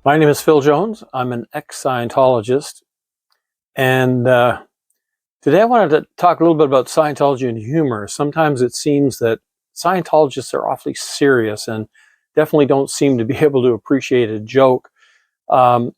My name is Phil Jones. I'm an ex-Scientologist, and today I wanted to talk a little bit about Scientology and humor. Sometimes it seems that Scientologists are awfully serious and definitely don't seem to be able to appreciate a joke. One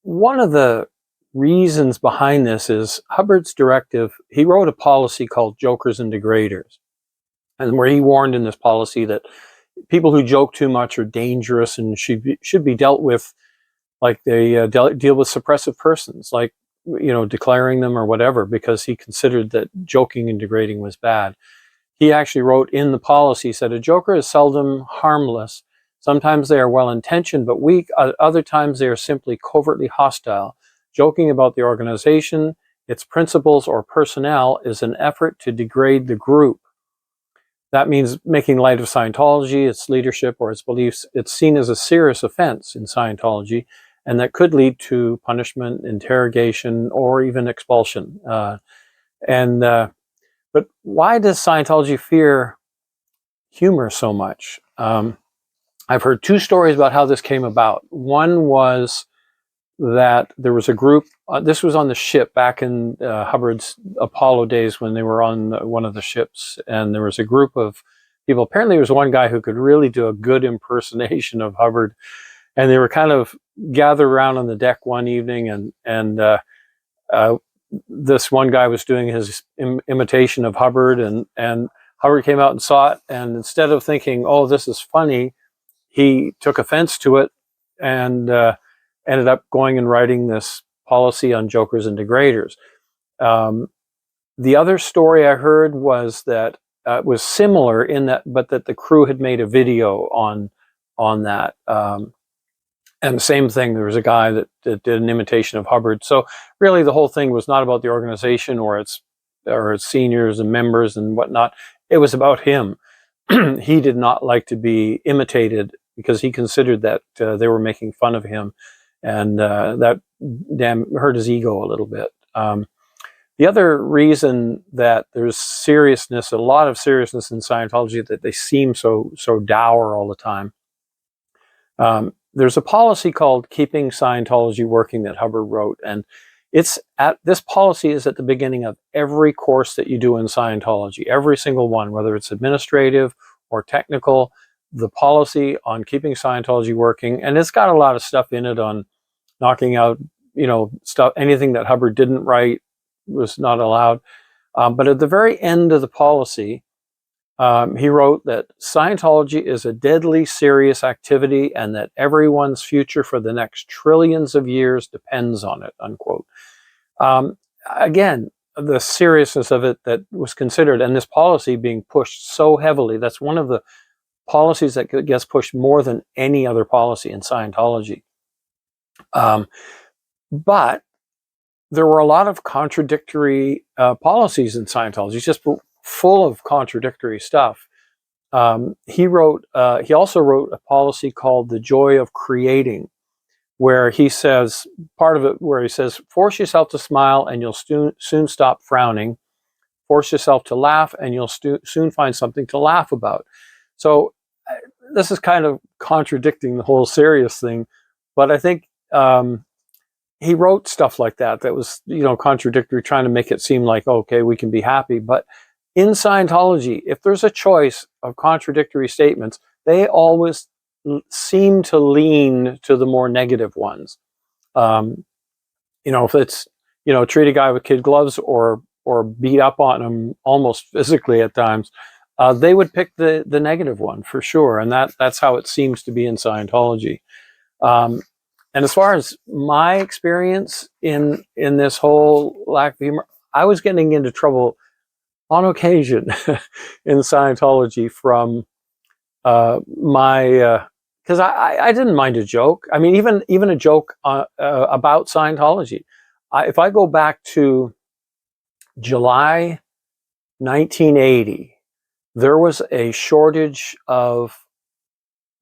of the reasons behind this is Hubbard's directive. He wrote a policy called Jokers and Degraders, and where he warned in this policy that people who joke too much are dangerous and should be dealt with like they deal with suppressive persons, like, declaring them or whatever, because he considered that joking and degrading was bad. He actually wrote in the policy, said, a joker is seldom harmless. Sometimes they are well-intentioned but weak. Other times they are simply covertly hostile. Joking about the organization, its principles, or personnel is an effort to degrade the group. That means making light of Scientology, its leadership, or its beliefs. It's seen as a serious offense in Scientology, and that could lead to punishment, interrogation, or even expulsion. But why does Scientology fear humor so much? I've heard two stories about how this came about. One was that there was a group, this was on the ship back in Hubbard's Apollo days when they were on one of the ships, and there was a group of people. Apparently there was one guy who could really do a good impersonation of Hubbard, and they were kind of gathered around on the deck one evening, and this one guy was doing his imitation of Hubbard, and Hubbard came out and saw it, and instead of thinking, oh, this is funny, he took offense to it and ended up going and writing this policy on jokers and degraders. The other story I heard was that was similar in that, but that the crew had made a video on that. And the same thing, there was a guy that did an imitation of Hubbard. So really the whole thing was not about the organization or its seniors and members and whatnot. It was about him. He did not like to be imitated because he considered that they were making fun of him, and that hurt his ego a little bit. The other reason that there's seriousness, a lot of seriousness in Scientology, that they seem so dour all the time. There's a policy called Keeping Scientology Working that Hubbard wrote, and this policy is at the beginning of every course that you do in Scientology, every single one, whether it's administrative or technical. The policy on keeping Scientology working, and it's got a lot of stuff in it on knocking out, stuff, anything that Hubbard didn't write was not allowed. But at the very end of the policy, he wrote that Scientology is a deadly serious activity and that everyone's future for the next trillions of years depends on it, unquote. Again, the seriousness of it that was considered, and this policy being pushed so heavily, that's one of the policies that gets pushed more than any other policy in Scientology. But there were a lot of contradictory policies in Scientology. It's just full of contradictory stuff. He also wrote a policy called The Joy of Creating, where he says, part of it where he says, force yourself to smile and you'll soon stop frowning. Force yourself to laugh and you'll soon find something to laugh about. So this is kind of contradicting the whole serious thing, but I think he wrote stuff like that was, contradictory, trying to make it seem like, okay, we can be happy. But in Scientology, if there's a choice of contradictory statements, they always seem to lean to the more negative ones. If it's, treat a guy with kid gloves or beat up on him almost physically at times, they would pick the negative one for sure. And that's how it seems to be in Scientology. And as far as my experience in this whole lack of humor, I was getting into trouble on occasion in Scientology from because I didn't mind a joke. I mean, even a joke about Scientology. If I go back to July 1980, there was a shortage of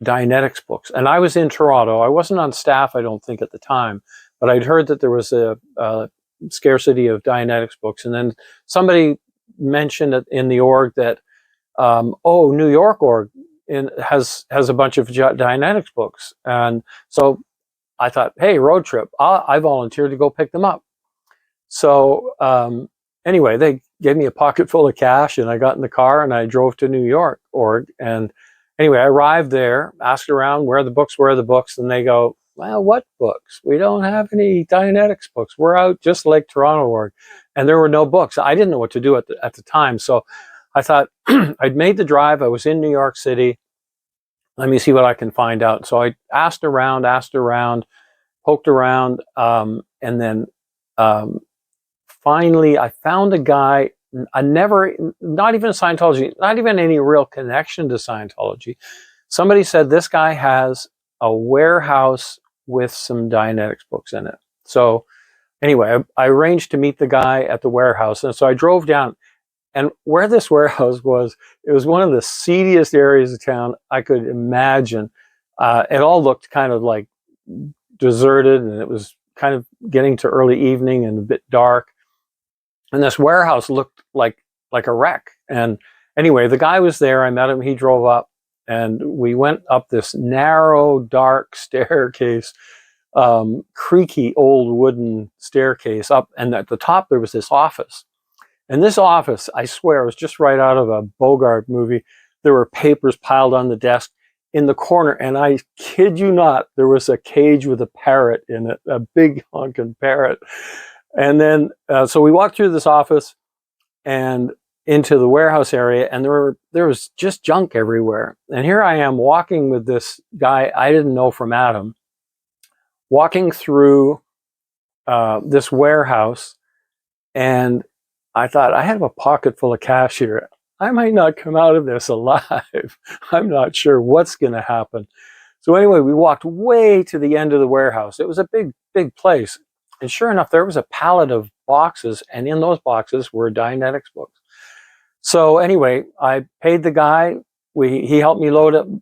Dianetics books, and I was in Toronto. I wasn't on staff, I don't think, at the time, but I'd heard that there was a scarcity of Dianetics books, and then somebody mentioned it in the org that New York org has a bunch of Dianetics books, and so I thought, hey, road trip. I volunteered to go pick them up. So anyway, they gave me a pocket full of cash, and I got in the car and I drove to New York, and anyway, I arrived there, asked around where the books were, and they go, well, what books? We don't have any Dianetics books. We're out just Lake Toronto org. And there were no books. I didn't know what to do at the time. So I thought, I'd made the drive. I was in New York City. Let me see what I can find out. So I asked around, poked around, and then finally I found a guy. Not even Scientology, not even any real connection to Scientology. Somebody said this guy has a warehouse with some Dianetics books in it. So anyway, I arranged to meet the guy at the warehouse. And so I drove down, and where this warehouse was, it was one of the seediest areas of town I could imagine. It all looked kind of like deserted, and it was kind of getting to early evening and a bit dark. And this warehouse looked like a wreck. And anyway, the guy was there. I met him. He drove up, and we went up this narrow, dark staircase, creaky old wooden staircase up. And at the top, there was this office. And this office, I swear, was just right out of a Bogart movie. There were papers piled on the desk. In the corner, and I kid you not, there was a cage with a parrot in it, a big honking parrot. And then, so we walked through this office and into the warehouse area, and there was just junk everywhere. And here I am walking with this guy I didn't know from Adam, walking through this warehouse, and I thought, I have a pocket full of cash here. I might not come out of this alive. I'm not sure what's going to happen. So anyway, we walked way to the end of the warehouse. It was a big, big place. And sure enough, there was a pallet of boxes, and in those boxes were Dianetics books. So anyway, I paid the guy. He helped me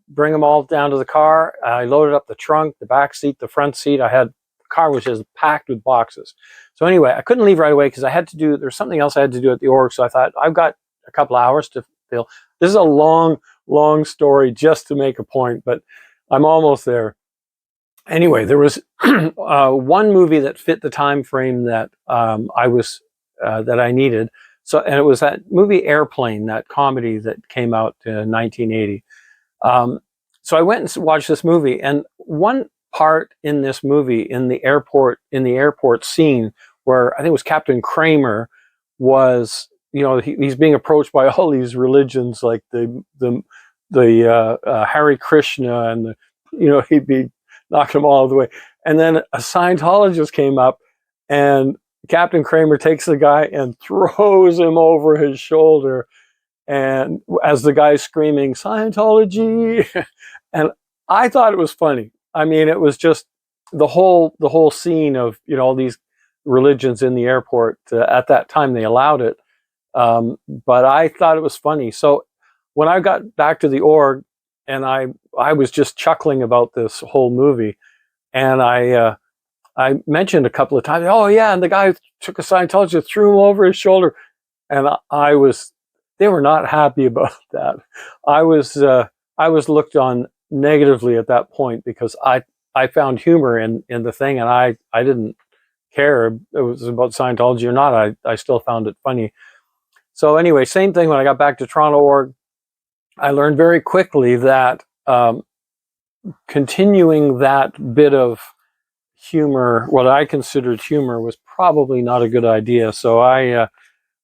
bring them all down to the car. I loaded up the trunk, the back seat, the front seat. The car was just packed with boxes. So anyway, I couldn't leave right away because there's something else I had to do at the org. So I thought, I've got a couple hours to fill. This is a long, long story just to make a point, but I'm almost there. Anyway, there was one movie that fit the time frame that that I needed. So, and it was that movie Airplane, that comedy that came out in 1980. So I went and watched this movie, and one part in this movie, in the airport scene, where I think it was Captain Kramer was, he's being approached by all these religions, like the Hare Krishna, and he'd be knocking them all the way. And then a Scientologist came up, and Captain Kramer takes the guy and throws him over his shoulder, and as the guy's screaming Scientology, and I thought it was funny. I mean, it was just the whole scene of all these religions in the airport. At that time, they allowed it, but I thought it was funny. So when I got back to the org, and I was just chuckling about this whole movie, and I mentioned a couple of times, oh yeah, and the guy took a Scientologist, threw him over his shoulder, and they were not happy about that. I was looked on negatively at that point because I found humor in the thing, and I didn't care if it was about Scientology or not. I still found it funny. So anyway, same thing when I got back to Toronto org. I learned very quickly that continuing that bit of humor, what I considered humor, was probably not a good idea. So I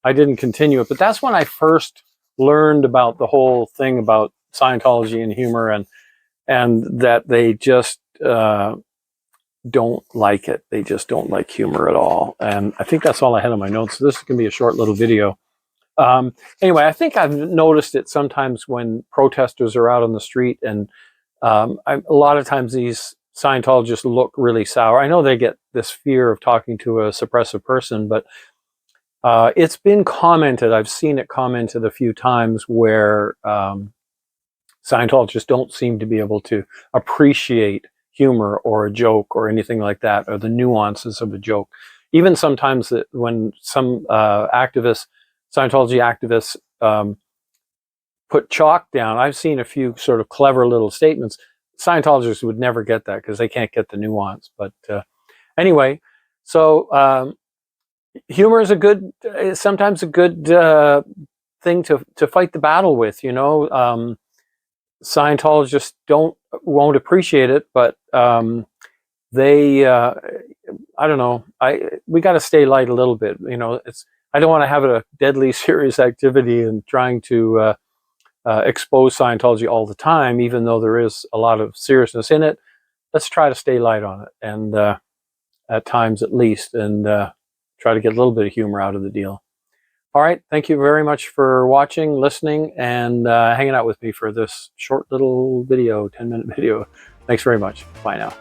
didn't continue it. But that's when I first learned about the whole thing about Scientology and humor, and that they just don't like it. They just don't like humor at all. And I think that's all I had on my notes. So this can be a short little video. Anyway, I think I've noticed it sometimes when protesters are out on the street, and a lot of times these Scientologists look really sour. I know they get this fear of talking to a suppressive person, but it's been commented, I've seen it commented a few times, where Scientologists don't seem to be able to appreciate humor or a joke or anything like that, or the nuances of a joke. Even sometimes when some Scientology activists put chalk down, I've seen a few sort of clever little statements. Scientologists would never get that because they can't get the nuance. But anyway, so humor is sometimes a good thing to fight the battle with. You know, Scientologists won't appreciate it, but they I don't know. We got to stay light a little bit. You know, I don't want to have a deadly serious activity and trying to expose Scientology all the time, even though there is a lot of seriousness in it. Let's try to stay light on it, and at times at least, and try to get a little bit of humor out of the deal. All right, thank you very much for watching, listening, and hanging out with me for this short little video, 10-minute video. Thanks very much. Bye now.